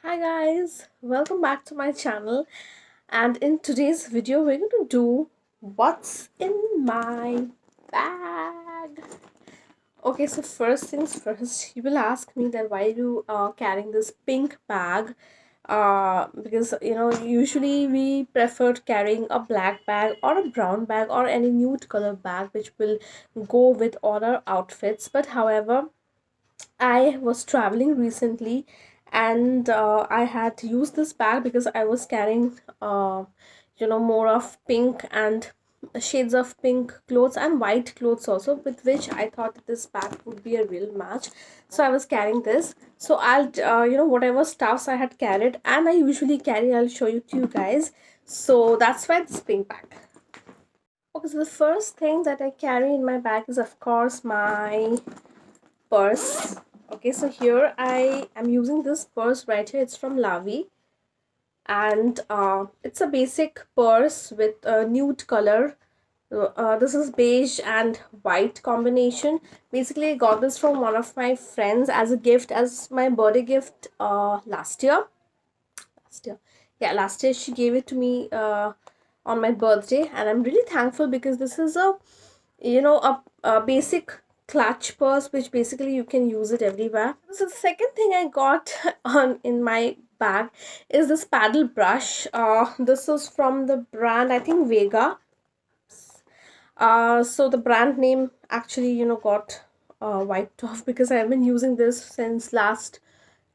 Hi guys, welcome back to my channel, and in today's video we're going to do what's in my bag. Okay, so first things first, you will ask me that why you are carrying this pink bag. Because usually we preferred carrying a black bag or a brown bag or any nude color bag which will go with all our outfits. But however, I was traveling recently, and I had used this bag because I was carrying, more of pink and shades of pink clothes and white clothes also, with which I thought that this bag would be a real match. So I was carrying this. So whatever stuffs I had carried, and I usually carry, I'll show you to you guys. So that's why this pink bag. Okay, so the first thing that I carry in my bag is, of course, my purse. Okay, so here I am using this purse right here. It's from Lavi, and it's a basic purse with a nude color. This is beige and white combination. Basically, I got this from one of my friends as a gift, as my birthday gift last year. Last year she gave it to me on my birthday, and I'm really thankful because this is a basic clutch purse which basically you can use it everywhere. So the second thing I got on in my bag is this paddle brush. This is from the brand, I think, Vega. So the brand name actually got wiped off because I've been using this since last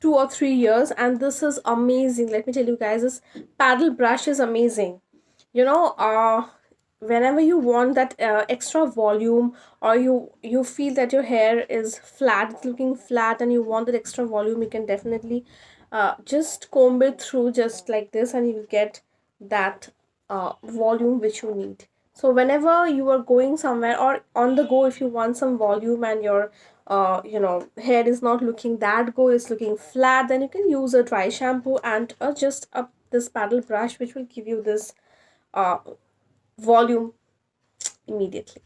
2 or 3 years, and this is amazing. Let me tell you guys, this paddle brush is amazing. you know uh Whenever you want that extra volume, or you feel that your hair is flat, it's looking flat, and you want that extra volume, you can definitely just comb it through just like this, and you will get that volume which you need. So whenever you are going somewhere or on the go, if you want some volume and your hair is not looking that go, it's looking flat, then you can use a dry shampoo and just this paddle brush which will give you this uh, volume immediately.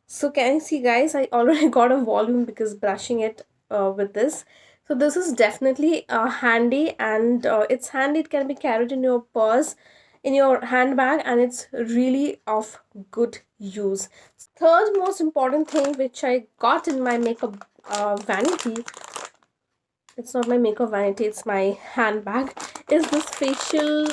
So can you see guys, I already got a volume because brushing it with this. So this is definitely handy, and it's handy, it can be carried in your purse, in your handbag, and it's really of good use. Third most important thing which I got in my makeup vanity, it's not my makeup vanity, it's my handbag, is this facial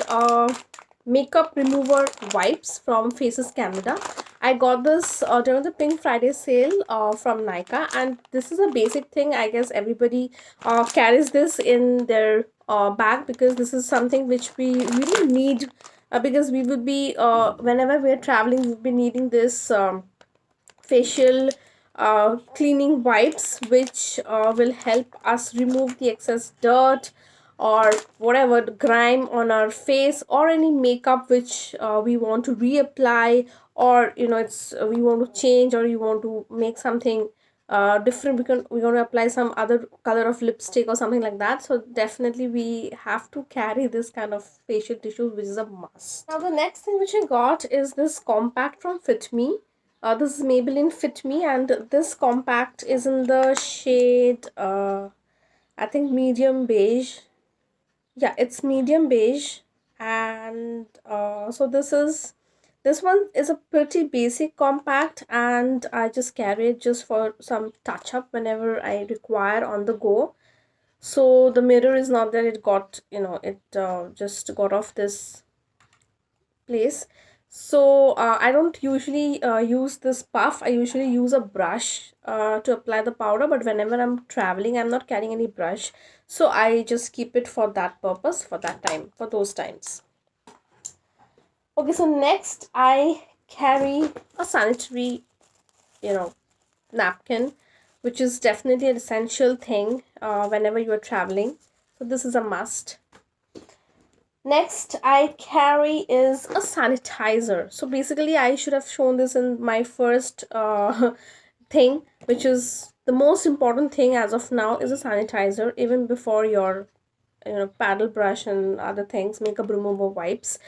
makeup remover wipes from Faces Canada. I got this during the Pink Friday sale from Nykaa, and this is a basic thing. I guess everybody carries this in their bag because this is something which we really need, because we would be whenever we're traveling, we'll be needing this facial cleaning wipes which will help us remove the excess dirt or whatever grime on our face, or any makeup which we want to reapply, or it's we want to change, or you want to make something different. We want to apply some other color of lipstick or something like that. So definitely we have to carry this kind of facial tissues, which is a must. Now the next thing which I got is this compact from Fit Me. This is Maybelline Fit Me, and this compact is in the shade, I think, medium beige. Yeah, it's medium beige, and so this one is a pretty basic compact, and I just carry it just for some touch up whenever I require on the go. So the mirror is not that it got, it just got off this place. So I don't usually use this puff. I usually use a brush to apply the powder, but whenever I'm traveling, I'm not carrying any brush, so I just keep it for that purpose, for that time, for those times. Okay, so next I carry a sanitary, you know napkin, which is definitely an essential thing whenever you are traveling. So this is a must. Next I carry is a sanitizer. So basically I should have shown this in my first thing, which is the most important thing as of now, is a sanitizer, even before your paddle brush and other things, makeup remover wipes,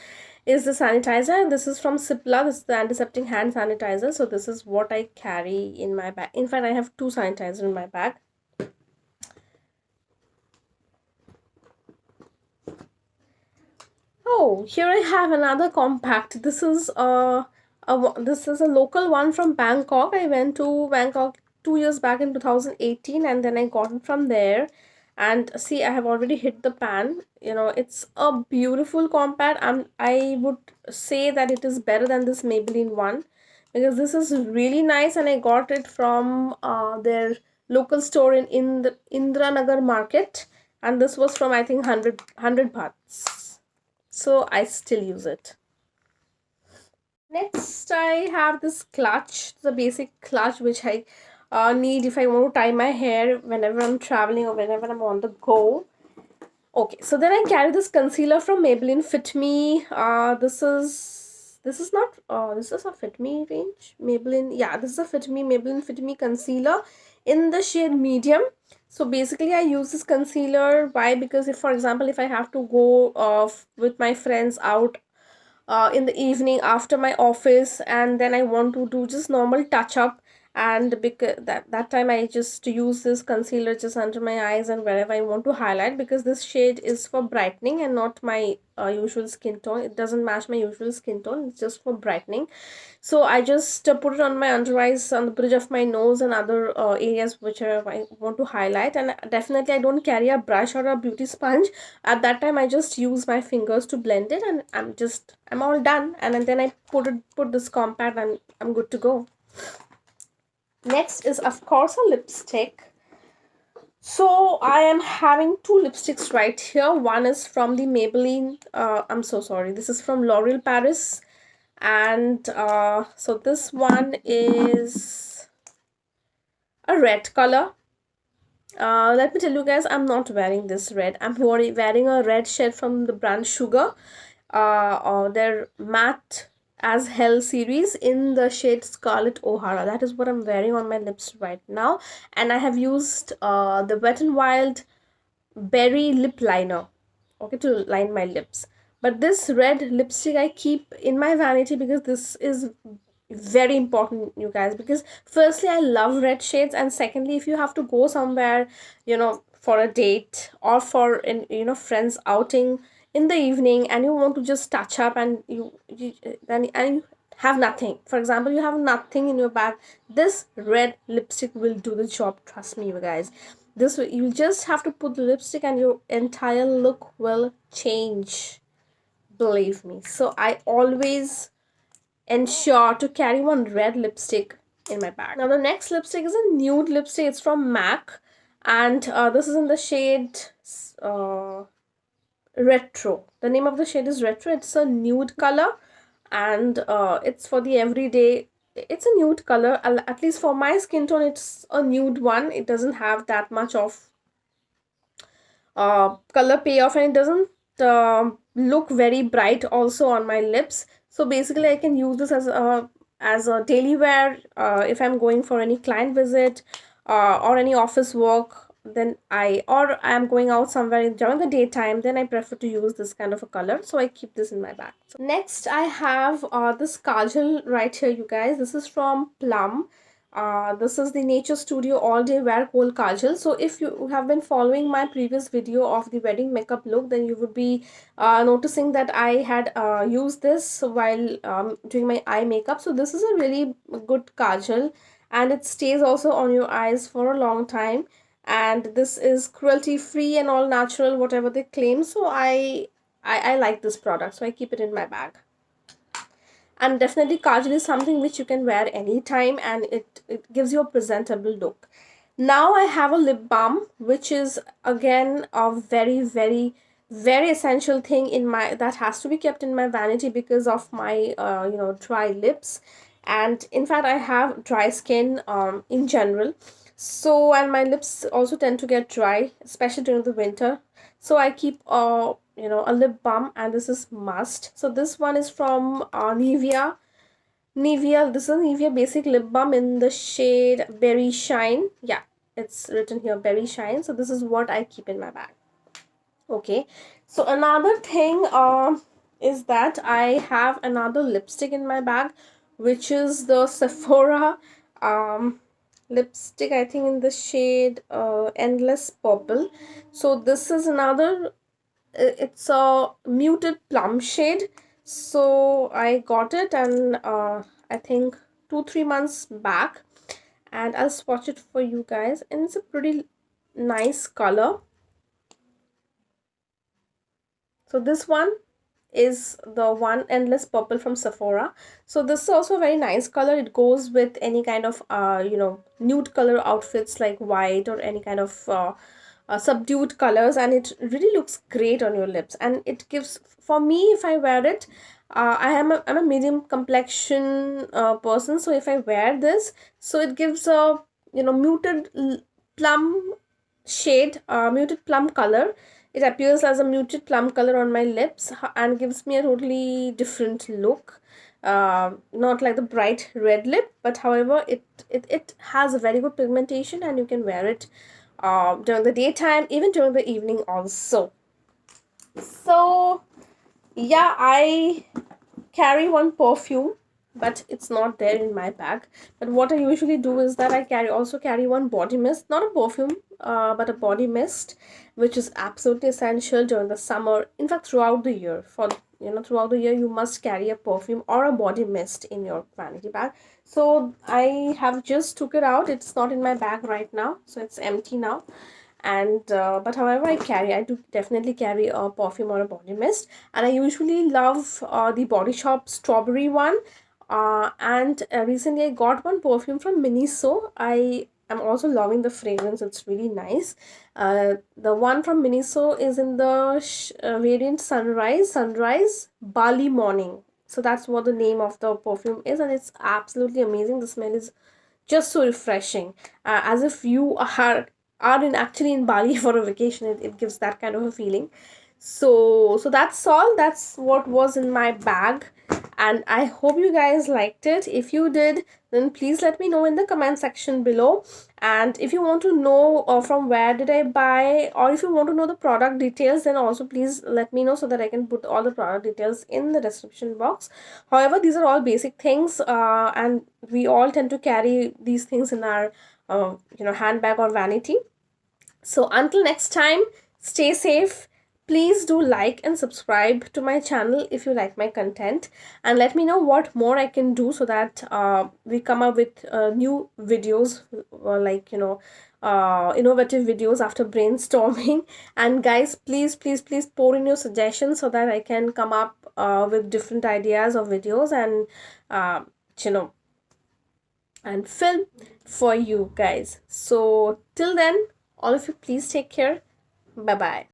is the sanitizer. This is from Cipla. This is the antiseptic hand sanitizer. So this is what I carry in my bag. In fact, I have two sanitizers in my bag. Oh, here I have another compact. This is a local one from Bangkok. I went to Bangkok 2 years back in 2018, and then I got it from there. And see, I have already hit the pan. It's a beautiful compact. I would say that it is better than this Maybelline one, because this is really nice, and I got it from their local store in the Indranagar market, and this was from, I think, 100 bahts, so I still use it. Next, I have this clutch, the basic clutch which I need if I want to tie my hair whenever I'm traveling or whenever I'm on the go. Okay, so then I carry this concealer from Maybelline Fit Me. This is not this is a Fit Me range. Maybelline, yeah, this is a Fit Me Maybelline Fit Me concealer in the shade medium. So basically, I use this concealer. Why? Because if, for example, if I have to go with my friends out in the evening after my office, and then I want to do just normal touch up, and because that time I just use this concealer just under my eyes and wherever I want to highlight, because this shade is for brightening and not my usual skin tone. It doesn't match my usual skin tone, it's just for brightening. So I just put it on my under eyes, on the bridge of my nose, and other areas which I want to highlight. And definitely I don't carry a brush or a beauty sponge. At that time I just use my fingers to blend it, and I'm all done. And then I put this compact, and I'm good to go. Next is, of course, a lipstick. So I am having two lipsticks right here. One is from the Maybelline, I'm so sorry, this is from L'Oreal Paris. And so this one is a red color. Let me tell you guys, I'm not wearing this red. I'm wearing a red shade from the brand Sugar, or their matte as hell series in the shade Scarlet O'Hara. That is what I'm wearing on my lips right now. And I have used the Wet n Wild berry lip liner, okay, to line my lips. But this red lipstick I keep in my vanity, because this is very important, you guys, because firstly I love red shades, and secondly, if you have to go somewhere, for a date or for an friends outing in the evening, and you want to just touch up, and you have nothing, for example, you have nothing in your bag, this red lipstick will do the job. Trust me, you guys. You just have to put the lipstick, and your entire look will change, believe me. So I always ensure to carry one red lipstick in my bag. Now the next lipstick is a nude lipstick. It's from MAC, and this is in the shade uh, Retro. The name of the shade is Retro. It's a nude color, and it's for the everyday. It's a nude color, at least for my skin tone. It's a nude one. It doesn't have that much of color payoff, and it doesn't look very bright also on my lips. So basically I can use this as a daily wear, if I'm going for any client visit, or any office work. Then I'm going out somewhere during the daytime, then I prefer to use this kind of a color, so I keep this in my bag. So next I have this kajal right here, you guys. This is from Plum. This is the Nature Studio All Day Wear Kohl Kajal. So if you have been following my previous video of the wedding makeup look, then you would be noticing that I had used this while doing my eye makeup. So this is a really good kajal, and it stays also on your eyes for a long time. And this is cruelty free and all natural, whatever they claim. So I like this product, so I keep it in my bag. And definitely kajal is something which you can wear anytime, and it gives you a presentable look. Now I have a lip balm, which is again a very very very essential thing in my, that has to be kept in my vanity because of my dry lips. And in fact I have dry skin in general. So, and my lips also tend to get dry, especially during the winter. So I keep a lip balm, and this is must. So this one is from Nivea. This is Nivea basic lip balm in the shade Berry Shine. Yeah, it's written here Berry Shine. So this is what I keep in my bag. Okay, so another thing is that I have another lipstick in my bag, which is the Sephora lipstick, I think in the shade Endless Purple. So this is another it's a muted plum shade. So I got it, and I think 2-3 months back, and I'll swatch it for you guys, and it's a pretty nice color. So this one is the one Endless Purple from Sephora. So this is also a very nice color. It goes with any kind of nude color outfits like white or any kind of subdued colors, and it really looks great on your lips. And it gives, for me, if I wear it, I'm a medium complexion person, so if I wear this, so it gives a muted plum shade, muted plum color. It appears as a muted plum color on my lips and gives me a totally different look. Not like the bright red lip, but however, it has a very good pigmentation, and you can wear it during the daytime, even during the evening also. So yeah, I carry one perfume, but it's not there in my bag. But what I usually do is that I also carry one body mist, not a perfume, but a body mist, which is absolutely essential during the summer. In fact, throughout the year, throughout the year, you must carry a perfume or a body mist in your vanity bag. So I have just took it out. It's not in my bag right now, so it's empty now. And but however, I do definitely carry a perfume or a body mist, and I usually love the Body Shop strawberry one. And recently I got one perfume from Miniso. I am also loving the fragrance. It's really nice. The one from Miniso is in the variant Sunrise Bali Morning. So that's what the name of the perfume is, and it's absolutely amazing. The smell is just so refreshing, as if you are in actually in Bali for a vacation. It gives that kind of a feeling. So that's all. That's what was in my bag, and I hope you guys liked it. If you did, then please let me know in the comment section below. And if you want to know from where did I buy, or if you want to know the product details, then also please let me know so that I can put all the product details in the description box. However, these are all basic things, and we all tend to carry these things in our handbag or vanity. So until next time, stay safe. Please do like and subscribe to my channel if you like my content, and let me know what more I can do so that we come up with new videos, innovative videos after brainstorming. And guys, please pour in your suggestions so that I can come up with different ideas of videos, and you know and film for you guys. So till then, all of you, please take care. Bye bye.